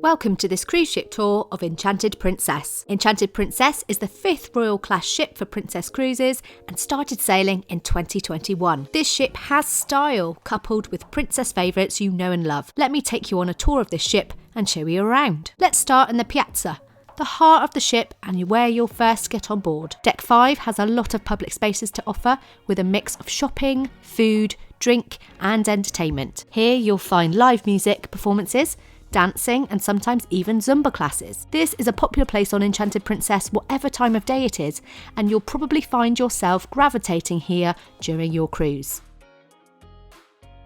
Welcome to this cruise ship tour of Enchanted Princess. Enchanted Princess is the 5th Royal Class ship for Princess Cruises and started sailing in 2021. This ship has style, coupled with princess favourites you know and love. Let me take you on a tour of this ship and show you around. Let's start in the Piazza, the heart of the ship and where you'll first get on board. Deck 5 has a lot of public spaces to offer with a mix of shopping, food, drink and entertainment. Here you'll find live music performances, dancing and sometimes even Zumba classes. This is a popular place on Enchanted Princess whatever time of day it is, and you'll probably find yourself gravitating here during your cruise.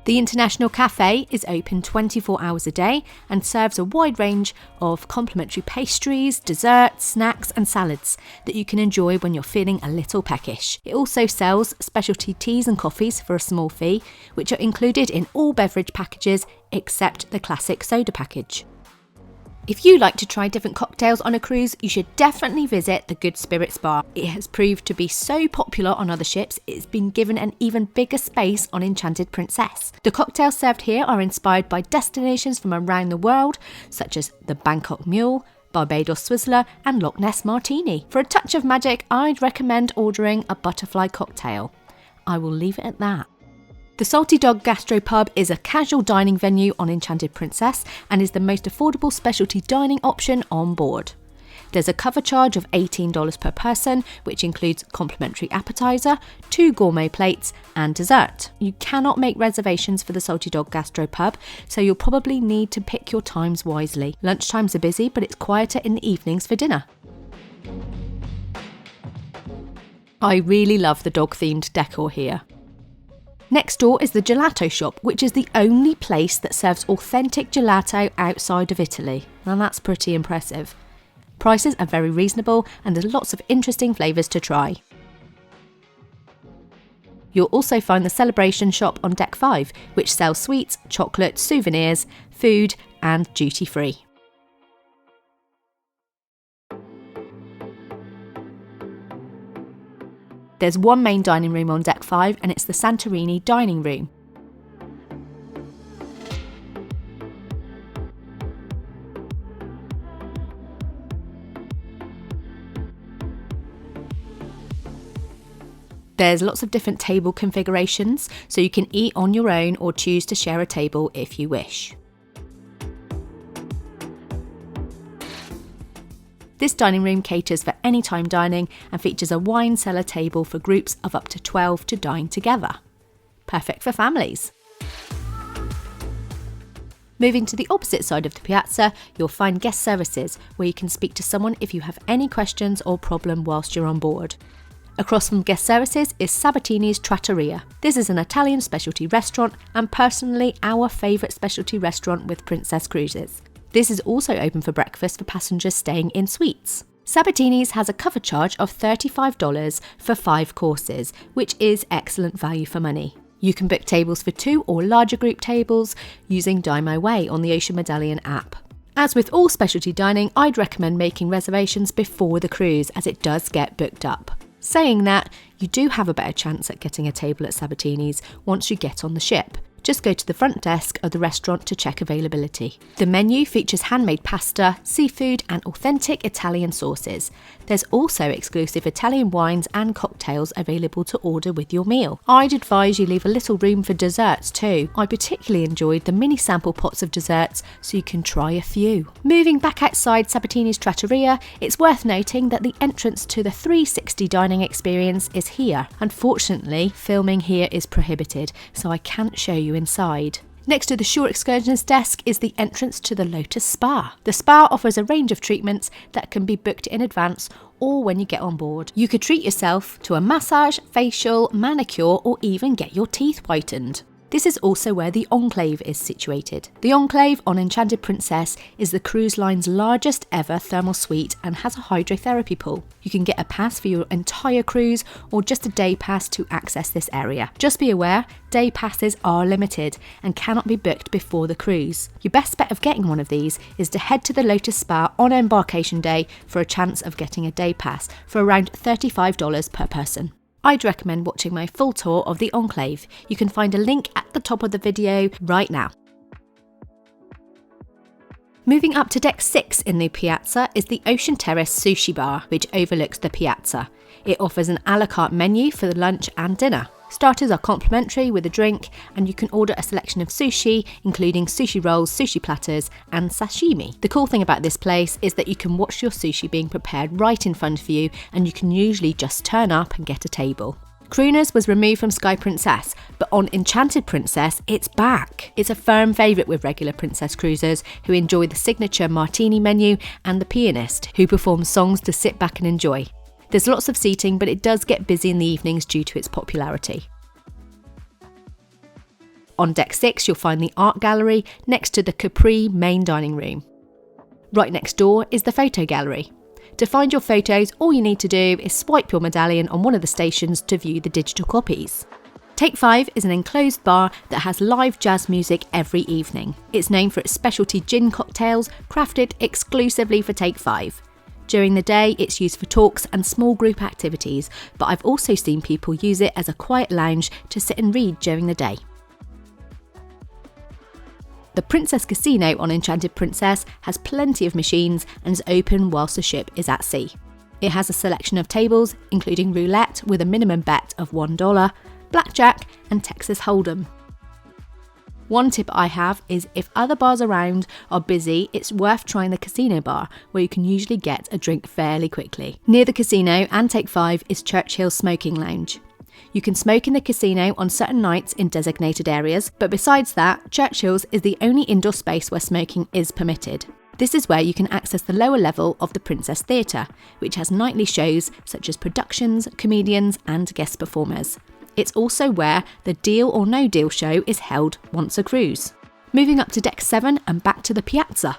The International Cafe is open 24 hours a day and serves a wide range of complimentary pastries, desserts, snacks and salads that you can enjoy when you're feeling a little peckish. It also sells specialty teas and coffees for a small fee, which are included in all beverage packages except the classic soda package. If you like to try different cocktails on a cruise, you should definitely visit the Good Spirits Bar. It has proved to be so popular on other ships, it's been given an even bigger space on Enchanted Princess. The cocktails served here are inspired by destinations from around the world, such as the Bangkok Mule, Barbados Swizzler and Loch Ness Martini. For a touch of magic, I'd recommend ordering a butterfly cocktail. I will leave it at that. The Salty Dog Gastropub is a casual dining venue on Enchanted Princess and is the most affordable specialty dining option on board. There's a cover charge of $18 per person, which includes complimentary appetizer, 2 gourmet plates and dessert. You cannot make reservations for the Salty Dog Gastropub, so you'll probably need to pick your times wisely. Lunchtimes are busy, but it's quieter in the evenings for dinner. I really love the dog-themed decor here. Next door is the gelato shop, which is the only place that serves authentic gelato outside of Italy. Now that's pretty impressive. Prices are very reasonable and there's lots of interesting flavours to try. You'll also find the Celebration shop on Deck 5, which sells sweets, chocolate, souvenirs, food and duty-free. There's one main dining room on Deck 5 and it's the Santorini dining room. There's lots of different table configurations, so you can eat on your own or choose to share a table if you wish. This dining room caters for anytime dining and features a wine cellar table for groups of up to 12 to dine together. Perfect for families. Moving to the opposite side of the Piazza, you'll find guest services where you can speak to someone if you have any questions or problem whilst you're on board. Across from guest services is Sabatini's Trattoria. This is an Italian specialty restaurant and personally our favourite specialty restaurant with Princess Cruises. This is also open for breakfast for passengers staying in suites. Sabatini's has a cover charge of $35 for 5 courses, which is excellent value for money. You can book tables for 2 or larger group tables using Dine My Way on the OceanMedallion app. As with all specialty dining, I'd recommend making reservations before the cruise as it does get booked up. Saying that, you do have a better chance at getting a table at Sabatini's once you get on the ship. Just go to the front desk of the restaurant to check availability. The menu features handmade pasta, seafood and authentic Italian sauces. There's also exclusive Italian wines and cocktails available to order with your meal. I'd advise you leave a little room for desserts too. I particularly enjoyed the mini sample pots of desserts so you can try a few. Moving back outside Sabatini's Trattoria, it's worth noting that the entrance to the 360 dining experience is here. Unfortunately, filming here is prohibited, so I can't show you inside. Next to the Shore Excursions desk is the entrance to the Lotus Spa. The spa offers a range of treatments that can be booked in advance or when you get on board. You could treat yourself to a massage, facial, manicure or even get your teeth whitened. This is also where the Enclave is situated. The Enclave on Enchanted Princess is the cruise line's largest ever thermal suite and has a hydrotherapy pool. You can get a pass for your entire cruise or just a day pass to access this area. Just be aware, day passes are limited and cannot be booked before the cruise. Your best bet of getting one of these is to head to the Lotus Spa on embarkation day for a chance of getting a day pass for around $35 per person. I'd recommend watching my full tour of the Enclave. You can find a link at the top of the video right now. Moving up to deck 6 in the Piazza is the Ocean Terrace Sushi Bar, which overlooks the Piazza. It offers an a la carte menu for the lunch and dinner. Starters are complimentary with a drink, and you can order a selection of sushi, including sushi rolls, sushi platters, and sashimi. The cool thing about this place is that you can watch your sushi being prepared right in front of you, and you can usually just turn up and get a table. Crooners was removed from Sky Princess, but on Enchanted Princess, it's back. It's a firm favourite with regular Princess cruisers who enjoy the signature martini menu and the pianist, who performs songs to sit back and enjoy. There's lots of seating, but it does get busy in the evenings due to its popularity. On deck 6, you'll find the art gallery next to the Capri main dining room. Right next door is the photo gallery. To find your photos, all you need to do is swipe your medallion on one of the stations to view the digital copies. Take 5 is an enclosed bar that has live jazz music every evening. It's known for its specialty gin cocktails, crafted exclusively for Take 5. During the day, it's used for talks and small group activities, but I've also seen people use it as a quiet lounge to sit and read during the day. The Princess Casino on Enchanted Princess has plenty of machines and is open whilst the ship is at sea. It has a selection of tables, including roulette with a minimum bet of $1, blackjack and Texas Hold'em. One tip I have is if other bars around are busy, it's worth trying the casino bar, where you can usually get a drink fairly quickly. Near the casino and Take 5 is Churchill's Smoking Lounge. You can smoke in the casino on certain nights in designated areas, but besides that, Churchill's is the only indoor space where smoking is permitted. This is where you can access the lower level of the Princess Theatre, which has nightly shows such as productions, comedians and guest performers. It's also where the Deal or No Deal show is held once a cruise. Moving up to deck 7 and back to the Piazza.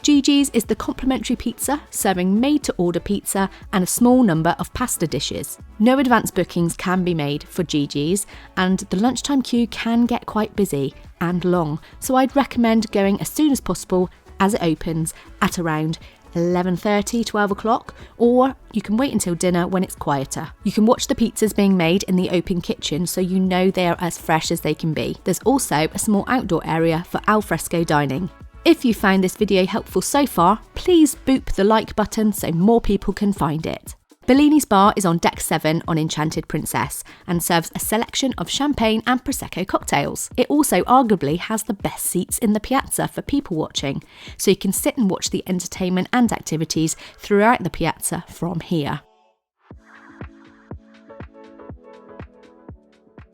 Gigi's is the complimentary pizza, serving made-to-order pizza and a small number of pasta dishes. No advance bookings can be made for Gigi's, and the lunchtime queue can get quite busy and long, so I'd recommend going as soon as possible as it opens at around 11:30, 12 o'clock, or you can wait until dinner when it's quieter. You can watch the pizzas being made in the open kitchen, so you know they are as fresh as they can be. There's also a small outdoor area for alfresco dining. If you found this video helpful so far, please boop the like button so more people can find it. Bellini's bar is on deck 7 on Enchanted Princess and serves a selection of champagne and Prosecco cocktails. It also arguably has the best seats in the Piazza for people watching, so you can sit and watch the entertainment and activities throughout the Piazza from here.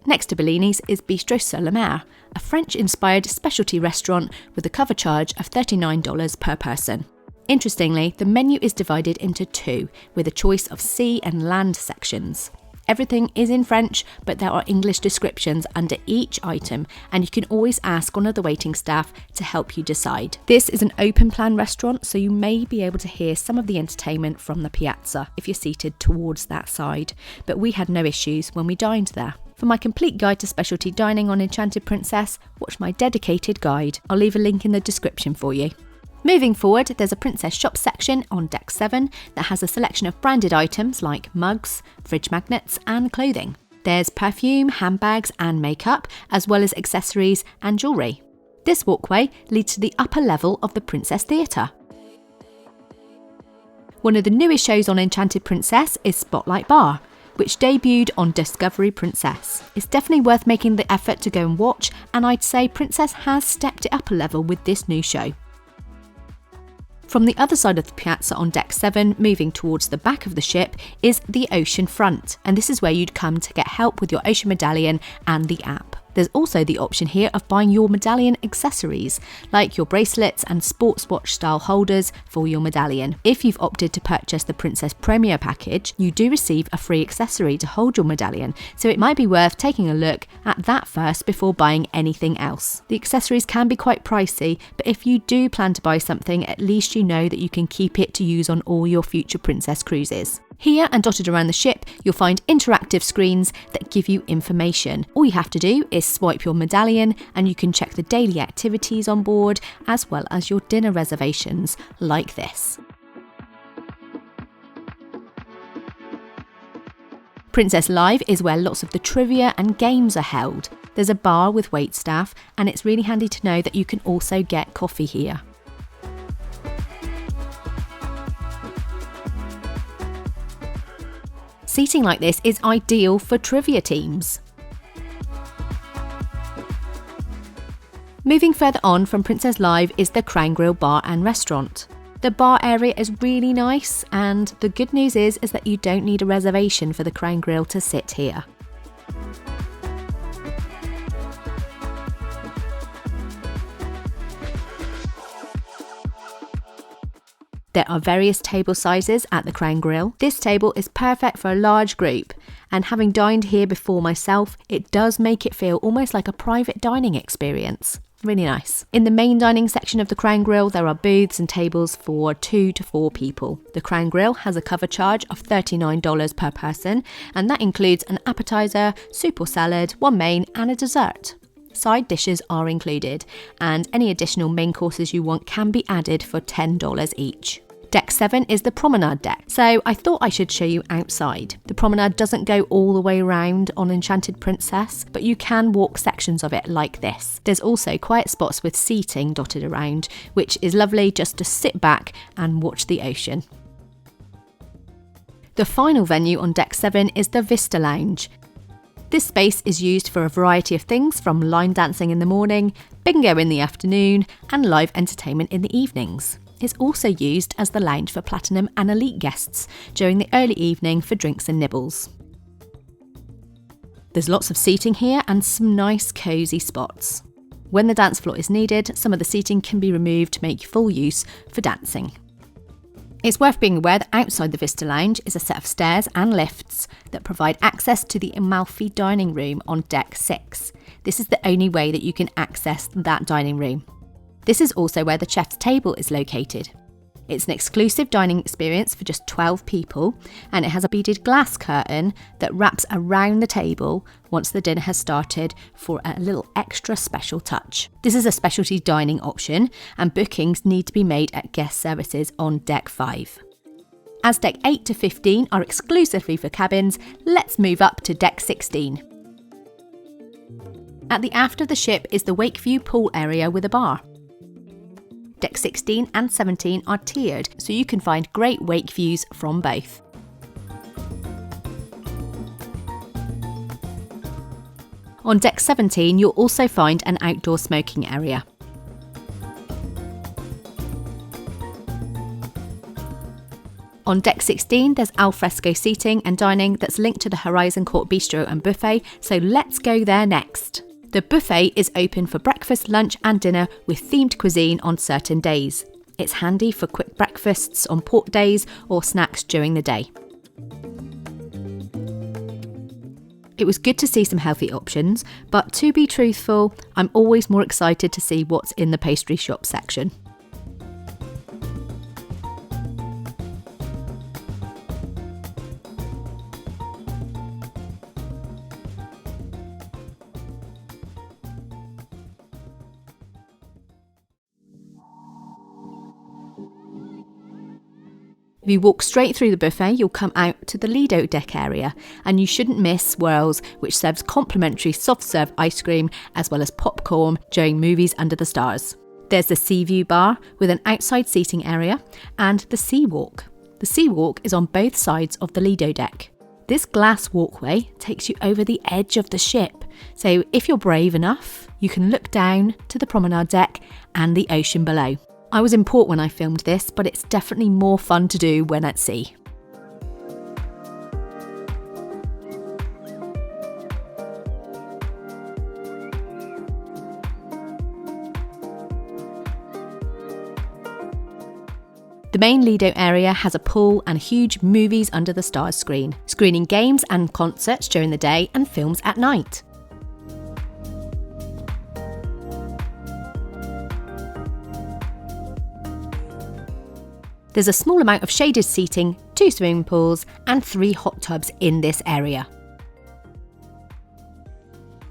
Next to Bellini's is Bistro sur la Mer, a French-inspired specialty restaurant with a cover charge of $39 per person. Interestingly, the menu is divided into two, with a choice of sea and land sections. Everything is in French, but there are English descriptions under each item, and you can always ask one of the waiting staff to help you decide. This is an open plan restaurant, so you may be able to hear some of the entertainment from the Piazza if you're seated towards that side, but we had no issues when we dined there. For my complete guide to specialty dining on Enchanted Princess, watch my dedicated guide. I'll leave a link in the description for you. Moving forward, there's a Princess Shop section on deck 7 that has a selection of branded items like mugs, fridge magnets and clothing. There's perfume, handbags and makeup, as well as accessories and jewellery. This walkway leads to the upper level of the Princess Theatre. One of the newest shows on Enchanted Princess is Spotlight Bar, which debuted on Discovery Princess. It's definitely worth making the effort to go and watch, and I'd say Princess has stepped it up a level with this new show. From the other side of the Piazza on deck 7, moving towards the back of the ship, is the ocean front, and this is where you'd come to get help with your OceanMedallion and the app. There's also the option here of buying your medallion accessories, like your bracelets and sports watch style holders for your medallion. If you've opted to purchase the Princess Premier package, you do receive a free accessory to hold your medallion, so it might be worth taking a look at that first before buying anything else. The accessories can be quite pricey, but if you do plan to buy something, at least you know that you can keep it to use on all your future Princess cruises. Here and dotted around the ship, you'll find interactive screens that give you information. All you have to do is swipe your medallion and you can check the daily activities on board as well as your dinner reservations, like this. Princess Live is where lots of the trivia and games are held. There's a bar with waitstaff, and it's really handy to know that you can also get coffee here. Seating like this is ideal for trivia teams. Moving further on from Princess Live is the Crown Grill Bar and Restaurant. The bar area is really nice, and the good news is that you don't need a reservation for the Crown Grill to sit here. There are various table sizes at the Crown Grill. This table is perfect for a large group, and having dined here before myself, it does make it feel almost like a private dining experience. Really nice. In the main dining section of the Crown Grill, there are booths and tables for 2 to 4 people. The Crown Grill has a cover charge of $39 per person, and that includes an appetizer, soup or salad, one main, and a dessert. Side dishes are included, and any additional main courses you want can be added for $10 each. Deck 7 is the promenade deck, so I thought I should show you outside. The promenade doesn't go all the way around on Enchanted Princess, but you can walk sections of it like this. There's also quiet spots with seating dotted around, which is lovely just to sit back and watch the ocean. The final venue on Deck 7 is the Vista Lounge. This space is used for a variety of things, from line dancing in the morning, bingo in the afternoon, and live entertainment in the evenings. It's also used as the lounge for platinum and elite guests during the early evening for drinks and nibbles. There's lots of seating here and some nice cosy spots. When the dance floor is needed, some of the seating can be removed to make full use for dancing. It's worth being aware that outside the Vista Lounge is a set of stairs and lifts that provide access to the Amalfi dining room on Deck 6. This is the only way that you can access that dining room. This is also where the chef's table is located. It's an exclusive dining experience for just 12 people, and it has a beaded glass curtain that wraps around the table once the dinner has started for a little extra special touch. This is a specialty dining option, and bookings need to be made at guest services on Deck 5. As Deck 8 to 15 are exclusively for cabins, let's move up to Deck 16. At the aft of the ship is the Wakeview pool area with a bar. Deck 16 and 17 are tiered, so you can find great wake views from both. On Deck 17, you'll also find an outdoor smoking area. On Deck 16, there's alfresco seating and dining that's linked to the Horizon Court Bistro and Buffet, so let's go there next. The buffet is open for breakfast, lunch and dinner with themed cuisine on certain days. It's handy for quick breakfasts on port days or snacks during the day. It was good to see some healthy options, but to be truthful, I'm always more excited to see what's in the pastry shop section. If you walk straight through the buffet, you'll come out to the Lido Deck area, and you shouldn't miss Swirls, which serves complimentary soft-serve ice cream as well as popcorn during movies under the stars. There's the Sea View Bar with an outside seating area, and the Sea Walk. The Sea Walk is on both sides of the Lido Deck. This glass walkway takes you over the edge of the ship, so if you're brave enough, you can look down to the promenade deck and the ocean below. I was in port when I filmed this, but it's definitely more fun to do when at sea. The main Lido area has a pool and a huge Movies Under the Stars screen, screening games and concerts during the day and films at night. There's a small amount of shaded seating, 2 swimming pools and 3 hot tubs in this area.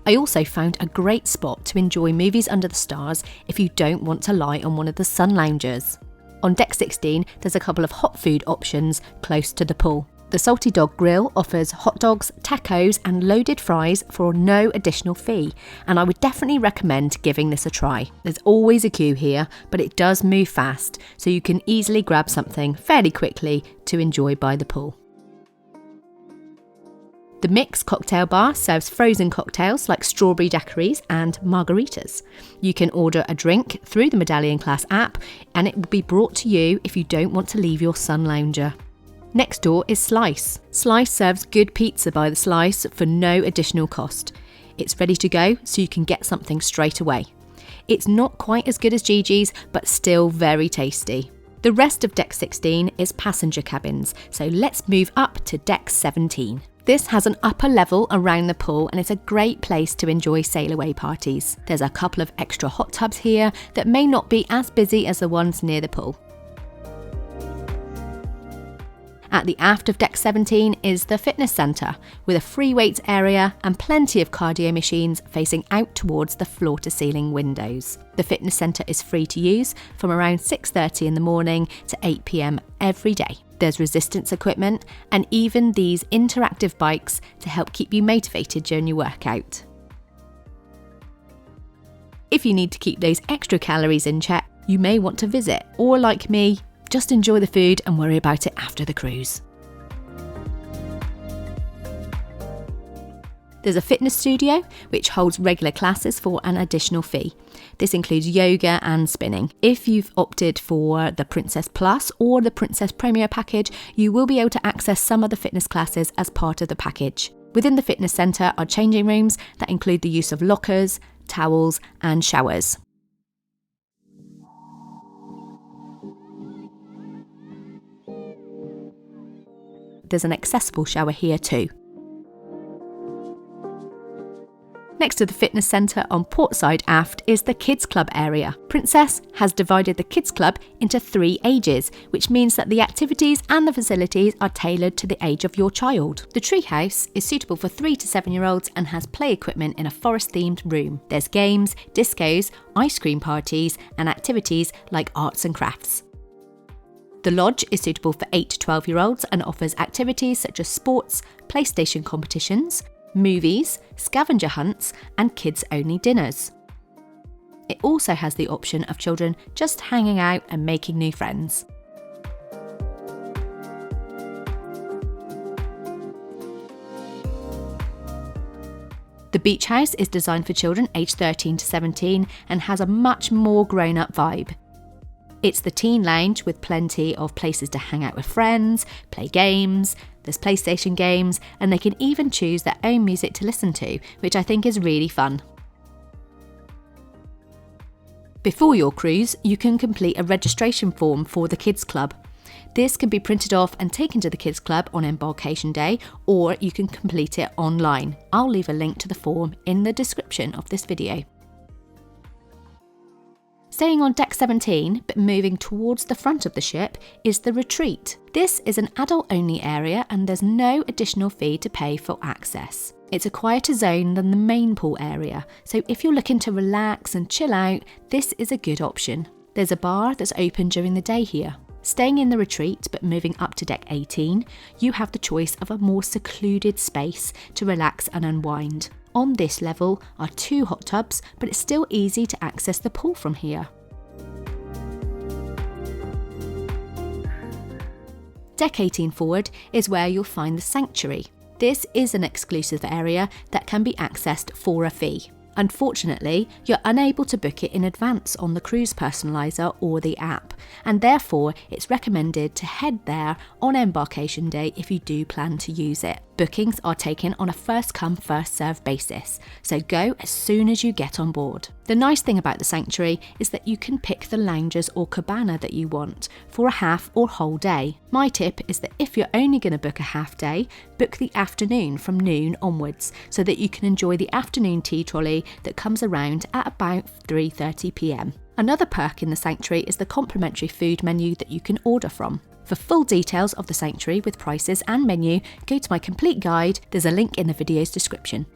I also found a great spot to enjoy Movies Under the Stars if you don't want to lie on one of the sun loungers. On Deck 16, there's a couple of hot food options close to the pool. The Salty Dog Grill offers hot dogs, tacos and loaded fries for no additional fee, and I would definitely recommend giving this a try. There's always a queue here, but it does move fast, so you can easily grab something fairly quickly to enjoy by the pool. The Mix cocktail bar serves frozen cocktails like strawberry daiquiris and margaritas. You can order a drink through the Medallion class app and it will be brought to you if you don't want to leave your sun lounger. Next door is Slice. Slice serves good pizza by the slice for no additional cost. It's ready to go, so you can get something straight away. It's not quite as good as Gigi's, but still very tasty. The rest of Deck 16 is passenger cabins, so let's move up to Deck 17. This has an upper level around the pool and it's a great place to enjoy sail-away parties. There's a couple of extra hot tubs here that may not be as busy as the ones near the pool. At the aft of Deck 17 is the fitness centre, with a free weights area and plenty of cardio machines facing out towards the floor-to-ceiling windows. The fitness centre is free to use from around 6:30 in the morning to 8 p.m. every day. There's resistance equipment and even these interactive bikes to help keep you motivated during your workout. If you need to keep those extra calories in check, you may want to visit, or like me, just enjoy the food and worry about it after the cruise. There's a fitness studio which holds regular classes for an additional fee. This includes yoga and spinning. If you've opted for the Princess Plus or the Princess Premier package, you will be able to access some of the fitness classes as part of the package. Within the fitness centre are changing rooms that include the use of lockers, towels and showers. There's an accessible shower here too. Next to the fitness centre on Portside aft is the Kids Club area. Princess has divided the Kids Club into 3 ages, which means that the activities and the facilities are tailored to the age of your child. The treehouse is suitable for 3 to 7-year-olds and has play equipment in a forest-themed room. There's games, discos, ice cream parties and activities like arts and crafts. The lodge is suitable for 8 to 12-year-olds and offers activities such as sports, PlayStation competitions, movies, scavenger hunts and kids-only dinners. It also has the option of children just hanging out and making new friends. The beach house is designed for children aged 13 to 17 and has a much more grown-up vibe. It's the teen lounge with plenty of places to hang out with friends, play games, there's PlayStation games, and they can even choose their own music to listen to, which I think is really fun. Before your cruise, you can complete a registration form for the Kids Club. This can be printed off and taken to the Kids Club on embarkation day, or you can complete it online. I'll leave a link to the form in the description of this video. Staying on Deck 17, but moving towards the front of the ship, is the Retreat. This is an adult-only area and there's no additional fee to pay for access. It's a quieter zone than the main pool area, so if you're looking to relax and chill out, this is a good option. There's a bar that's open during the day here. Staying in the Retreat, but moving up to Deck 18, you have the choice of a more secluded space to relax and unwind. On this level are 2 hot tubs, but it's still easy to access the pool from here. Deck 18 forward is where you'll find the Sanctuary. This is an exclusive area that can be accessed for a fee. Unfortunately, you're unable to book it in advance on the cruise personalizer or the app, and therefore it's recommended to head there on embarkation day if you do plan to use it. Bookings are taken on a first come first served basis, so go as soon as you get on board. The nice thing about the Sanctuary is that you can pick the lounges or cabana that you want for a half or whole day. My tip is that if you're only going to book a half day, book the afternoon from noon onwards so that you can enjoy the afternoon tea trolley that comes around at about 3:30 p.m. Another perk in the Sanctuary is the complimentary food menu that you can order from. For full details of the Sanctuary with prices and menu, go to my complete guide. There's a link in the video's description.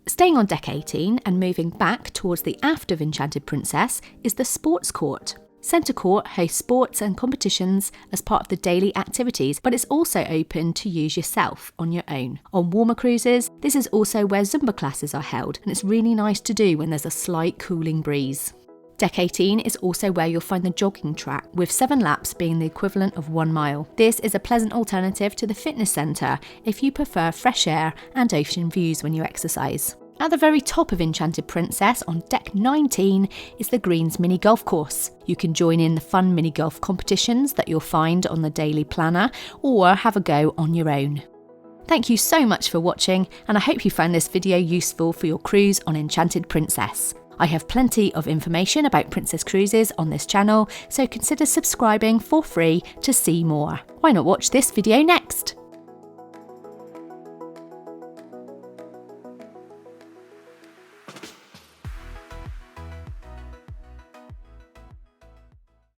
Staying on Deck 18 and moving back towards the aft of Enchanted Princess is the Sports Court. Centre Court hosts sports and competitions as part of the daily activities, but it's also open to use yourself on your own. On warmer cruises, this is also where Zumba classes are held, and it's really nice to do when there's a slight cooling breeze. Deck 18 is also where you'll find the jogging track, with 7 laps being the equivalent of 1 mile. This is a pleasant alternative to the fitness centre if you prefer fresh air and ocean views when you exercise. At the very top of Enchanted Princess, on Deck 19, is the Greens mini golf course. You can join in the fun mini golf competitions that you'll find on the daily planner, or have a go on your own. Thank you so much for watching, and I hope you found this video useful for your cruise on Enchanted Princess. I have plenty of information about Princess Cruises on this channel, so consider subscribing for free to see more. Why not watch this video next?